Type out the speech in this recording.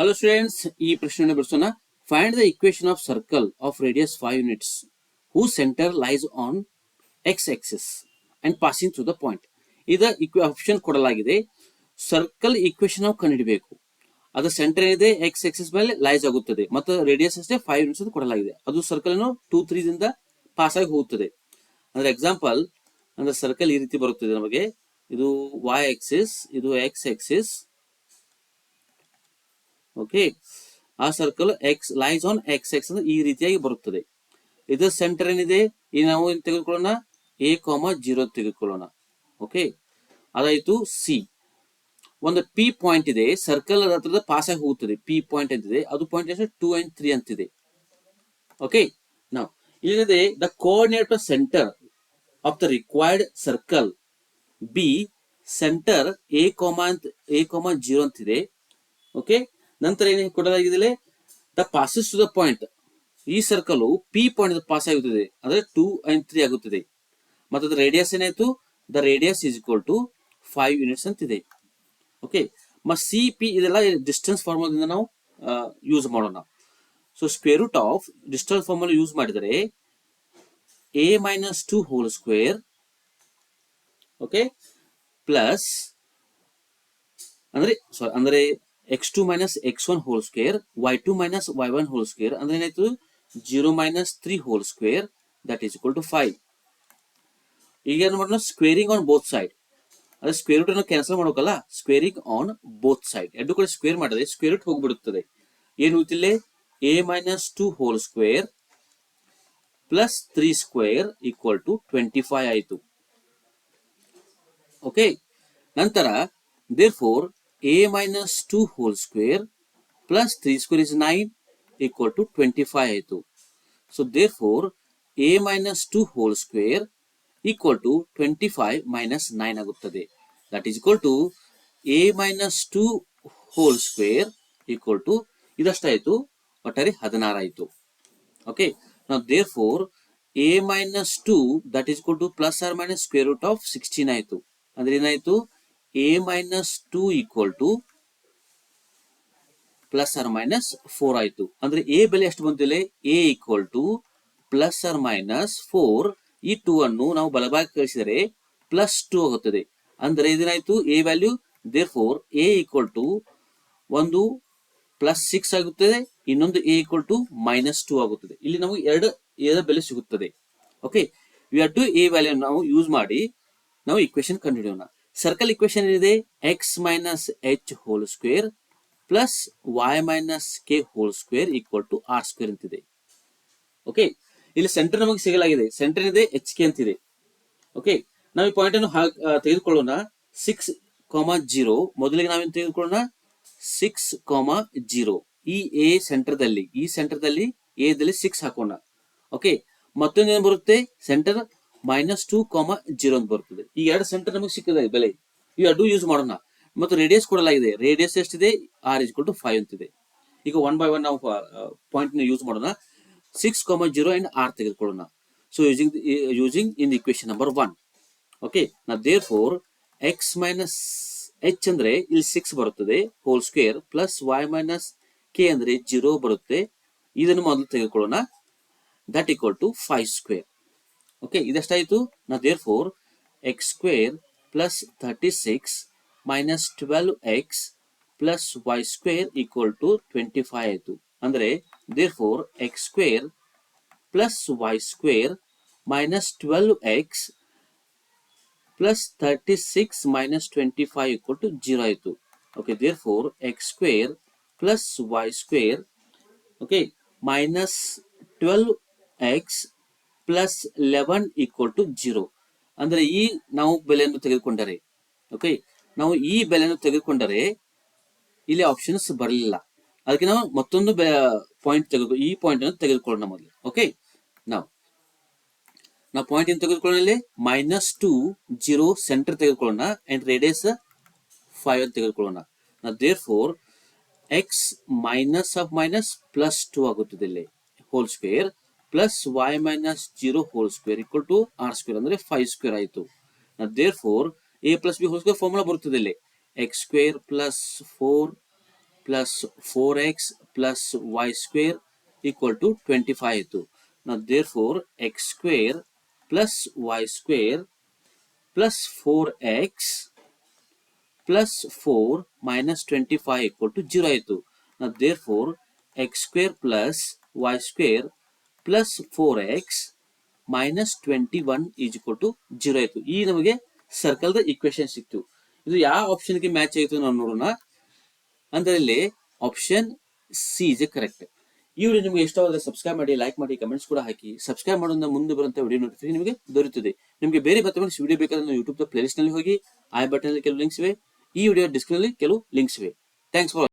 Hello students, ಈ ಪ್ರಶ್ನೆಯನ್ನು ಬಿಡಿಸೋಣ. Find the equation of circle of radius 5 units whose center lies on x-axis and passing through the point. ಇದ option ಕೊಡಲಾಗಿದೆ. Circle equation ನಾವು ಕಂಡುಹಿಡಬೇಕು. ಅದು centre ಏನಿದೆ X Axis ಮೇಲೆ lies ಆಗುತ್ತದೆ ಮತ್ತು ರೇಡಿಯಸ್ ಅಷ್ಟೇ 5 ಯೂನಿಟ್ಸ್ ಅಂತ ಕೊಡಲಾಗಿದೆ. ಅದು ಸರ್ಕಲ್ ಅನ್ನು 2 3 ದಿಂದ ಪಾಸ್ ಆಗಿ ಹೋಗುತ್ತದೆ. ಅಂದ್ರೆ ಎಕ್ಸಾಂಪಲ್ ಅಂದ್ರೆ ಸರ್ಕಲ್ ಈ ರೀತಿ ಬರುತ್ತದೆ ನಮಗೆ. ಇದು y ಆಕ್ಸಿಸ್, ಇದು x ಆಕ್ಸಿಸ್. ಓಕೆ, ಆ circle X lies on X X ಅಂದ್ರೆ ಈ ರೀತಿಯಾಗಿ ಬರುತ್ತದೆ. ಇದರ ಸೆಂಟರ್ ಏನಿದೆ, ಈ ನಾವು ತೆಗೆದುಕೊಳ್ಳೋಣ a,0 ತೆಗೆದುಕೊಳ್ಳೋಣ. ಓಕೆ, ಅದಾಯ್ತು. ಸಿ ಒಂದು ಪಿ ಪಾಯಿಂಟ್ ಇದೆ, ಸರ್ಕಲ್ ಹತ್ರ ಪಾಸ್ ಆಗಿ ಹೋಗುತ್ತದೆ. ಪಿ ಪಾಯಿಂಟ್ ಅಂತಿದೆ, ಅದು ಪಾಯಿಂಟ್ ಎಷ್ಟು 2 and 3 ಅಂತಿದೆ. ಓಕೆ, ನಾವು ಇಲ್ಲಿದೆ the coordinate center of the required circle be center a,0 ಅಂತಿದೆ. ಓಕೆ, ನಂತರ ಏನು ಕೊಡಲಾಗಿದೆ, the passes to the point. ಈ ಸರ್ಕಲ್ ಪಿ ಪಾಯಿಂಟ್ ಪಾಸ್ ಆಗುತ್ತದೆ, ಅಂದ್ರೆ 2 and 3 ಆಗುತ್ತದೆ. ಮತ್ತು ಅದ್ರ ರೇಡಿಯಸ್ ಏನಾಯ್ತು, the radius is equal to 5 units ಅಂತಿದೆ. ಓಕೆ, ಮತ್ತು ಸಿ ಪಿ ಇದೆಲ್ಲ ಡಿಸ್ಟೆನ್ಸ್ ಫಾರ್ಮುಲಾದಿಂದ ನಾವು ಯೂಸ್ ಮಾಡೋಣ. So square root of distance formula use ಮಾಡಿದರೆ a-2 whole square, okay, plus ಅಂದ್ರೆ x2 minus x1 whole square, y2 minus y1 whole square, ಅಂದ್ರೆ ಏನಾಯ್ತು 0 minus 3 whole square, that is equal to 5. ಈಗ ಏನು ಮಾಡೋಣ, ಸ್ಕ್ವೇರಿಂಗ್ ಆನ್ ಬೋತ್ ಸೈಡ್. ಅದೇ square root ಅನ್ನು cancel ಮಾಡೋಕಲ್ಲ, ಸ್ಕ್ವೇರಿಂಗ್ ಆನ್ ಬೋತ್ ಸೈಡ್. ಎರಡು ಕಡೆ ಸ್ಕ್ವೇರ್ ಮಾಡಿದ್ರೆ ಸ್ಕ್ವೇರ್ ರೂಟ್ ಹೋಗ್ಬಿಡುತ್ತದೆ. ಏನು ಉಳಿತಿಲ್ಲ, a-2 whole square plus 3 square equal to 25 ಆಯಿತು. ಓಕೆ, ನಂತರ therefore a-2 whole square plus 3 square is 9 equal to 25 ಆಯಿತು. So therefore a-2 whole square equal to 25 minus 9 ಆಗುತ್ತದೆ. That is equal to a-2 whole square equal to ಇದಷ್ಟಾಯಿತು, ಒಟ್ಟಾರೆ 16 ಆಯಿತು. Okay, now therefore a-2 that is equal to plus or minus square root of 16 ಆಯಿತು. ಅಂದ್ರೆ ಏನಾಯಿತು, a-2 equal to plus R minus 4 ಆಯಿತು. ಅಂದ್ರೆ A ಬೆಲೆ ಎಷ್ಟು ಬಂತಿಲ್ಲ, A equal to plus R minus 4. ಈ 2 ಅನ್ನು ನಾವು ಬಲಭಾಗ ಕಳಿಸಿದರೆ ಪ್ಲಸ್ 2 ಆಗುತ್ತದೆ. ಅಂದ್ರೆ ಇದೇನಾಯ್ತು, A value. Therefore A equal to ಒಂದು ಪ್ಲಸ್ 6 ಆಗುತ್ತದೆ, ಇನ್ನೊಂದು ಎ ಈಕ್ವಲ್ ಟು -2 ಆಗುತ್ತದೆ. ಇಲ್ಲಿ ನಮಗೆ ಎರಡು ಎ ಬೆಲೆ ಸಿಗುತ್ತದೆ. ಓಕೆ, ಇವೆರಡು ಎ ವ್ಯಾಲ್ಯೂ ನಾವು ಯೂಸ್ ಮಾಡಿ ನಾವು ಇಕ್ವೇಶನ್ ಕಂಡುಹಿಡಿಯೋಣ. ಸರ್ಕಲ್ ಇಕ್ವೇಶನ್ ಏನಿದೆ, x minus h whole square plus y minus k whole square equal to r square ಅಂತಿದೆ. ಓಕೆ, ಇಲ್ಲಿ ಸೆಂಟರ್ ನಮಗೆ ಸಿಗಲಾಗಿದೆ. ಸೆಂಟರ್ ಇದೆ ಎಚ್ ಕೆ ಅಂತಿದೆ. ಓಕೆ, ನಾವು ಈ ಪಾಯಿಂಟ್ ಅನ್ನು ತೆಗೆದುಕೊಳ್ಳೋಣ. 6,0 ಮೊದಲಿಗೆ ನಾವೇನು ತೆಗೆದುಕೊಳ್ಳೋಣ, 6,0. ಈ ಎ ಸೆಂಟರ್ದಲ್ಲಿ, ಈ ಸೆಂಟರ್ದಲ್ಲಿ ಎ ದಲ್ಲಿ 6 ಹಾಕೋಣ. ಓಕೆ, ಮತ್ತೊಂದು ಏನು ಬರುತ್ತೆ, ಸೆಂಟರ್ -2,0 ಅಂತ ಬರುತ್ತದೆ. ಈ ಎರಡು ಸೆಂಟರ್ ನಮಗೆ ಸಿಕ್ಕಿದೆ ಬೆಲೆ, ಈ ಎರಡು ಯೂಸ್ ಮಾಡೋಣ. ಮತ್ತು ರೇಡಿಯಸ್ ಕೊಡಲಾಗಿದೆ, ರೇಡಿಯಸ್ ಎಷ್ಟಿದೆ, ಆರ್ ಇಸ್ ಟು 5 ಅಂತಿದೆ. ಈಗ 1 by 1 ನಾವು ಪಾಯಿಂಟ್ ಯೂಸ್ ಮಾಡೋಣ. 6,0 ಅಂಡ್ ಆರ್ ತೆಗೆದುಕೊಳ್ಳೋಣ. So using in equation number 1. Okay, ನಾ therefore X minus H ಅಂದ್ರೆ ಇಲ್ಲಿ 6 ಬರುತ್ತದೆ whole square plus y minus K ಅಂದ್ರೆ 0 ಬರುತ್ತೆ. ಇದನ್ನು ಮೊದಲು ತೆಗೆದುಕೊಳ್ಳೋಣ. That equal to 5 square. Okay, ಇದೆಷ್ಟಾಯಿತು, ನಾ therefore X square plus 36 minus 12x plus y square equal to 25 ಆಯಿತು. ಅಂದ್ರೆ therefore x square plus y square minus 12x plus 36 minus 25 equal to 0 ಆಯಿತು. Okay, therefore x square plus y square, okay, minus 12x plus 11 equal to 0. ಅಂದ್ರೆ ಈ ನಾವು ಬೆಲೆಯನ್ನು ತೆಗೆದುಕೊಂಡರೆ, okay, ನಾವು ಈ ಬೆಲೆಯನ್ನು ತೆಗೆದುಕೊಂಡರೆ ಇಲ್ಲಿ ಆಪ್ಷನ್ಸ್ ಬರಲಿಲ್ಲ. ಅದಕ್ಕೆ ನಾವು ಮತ್ತೊಂದು ಪಾಯಿಂಟ್ ಈ ಪಾಯಿಂಟ್ ಅನ್ನು ತೆಗೆದುಕೊಳ್ಳೋಣ ಮೊದಲು. ಓಕೆ, ನಾವು ಪಾಯಿಂಟ್ ಏನು ತೆಗೆದುಕೊಳ್ಳೋಣ, ಇಲ್ಲಿ -2 0 ಸೆಂಟರ್ ತೆಗೆದುಕೊಳ್ಳೋಣ ಅಂಡ್ ರೇಡಿಯಸ್ 5 ಅಂತ ತೆಗೆದುಕೊಳ್ಳೋಣ. Therefore X minus of minus plus 2 ಆಗುತ್ತದೆ ಇಲ್ಲಿ whole square plus y minus 0 whole square equal to r square ಅಂದ್ರೆ 5 ಸ್ಕ್ವೇರ್ ಆಯಿತು. Therefore a plus b whole square formula ಬರುತ್ತದೆ ಇಲ್ಲಿ, x square plus 4 plus 4x plus y square equal to 25 ಆಯಿತು. ನಾವು therefore X square plus y square plus 4x plus 4 minus 25 equal to 0 ಆಯಿತು. ನಾವು therefore X square plus y square plus 4x minus 21 is equal to 0 ಆಯಿತು. ಈ ನಮಗೆ circle the equation ಸಿಕ್ತು. ಇದು ಯಾವ ಆಪ್ಷನ್ಗೆ ಮ್ಯಾಚ್ ಆಯಿತು ನಾವು ನೋಡೋಣ. ಅಂದ್ರೆ ಇಲ್ಲಿ ಆಪ್ಷನ್ ಸಿ ಇಸ್ ಕರೆಕ್ಟ್. ಈ ವಿಡಿಯೋ ನಿಮಗೆ ಇಷ್ಟವಾದರೆ ಸಬ್ಸ್ಕ್ರೈಬ್ ಮಾಡಿ, ಲೈಕ್ ಮಾಡಿ, ಕಮೆಂಟ್ಸ್ ಕೂಡ ಹಾಕಿ. ಸಬ್ಸ್ಕ್ರೈಬ್ ಮಾಡೋದ್ರಿಂದ ಮುಂದೆ ಬರುವಂತಹ ವಿಡಿಯೋ ನೋಟಿಫಿಕೇಶನ್ ನಿಮಗೆ ದೊರೆಯುತ್ತದೆ. ನಿಮಗೆ ಬೇರೆ ಮ್ಯಾಥಮೆಟಿಕ್ಸ್ ವಿಡಿಯೋ ಬೇಕಾದ್ರೆ ಯೂಟ್ಯೂಬ್ ಪ್ಲೇಲಿಸ್ಟ್ ನಲ್ಲಿ ಹೋಗಿ ಐ ಬಟನ್ ಕೆಲವು ಲಿಂಕ್ಸ್ ಇವೆ, ಈ ವಿಡಿಯೋ ಡಿಸ್ಕ್ರಿಪ್ಷನ್ ನಲ್ಲಿ ಕೆಲವು ಲಿಂಕ್ಸ್ ಇವೆ. Thanks for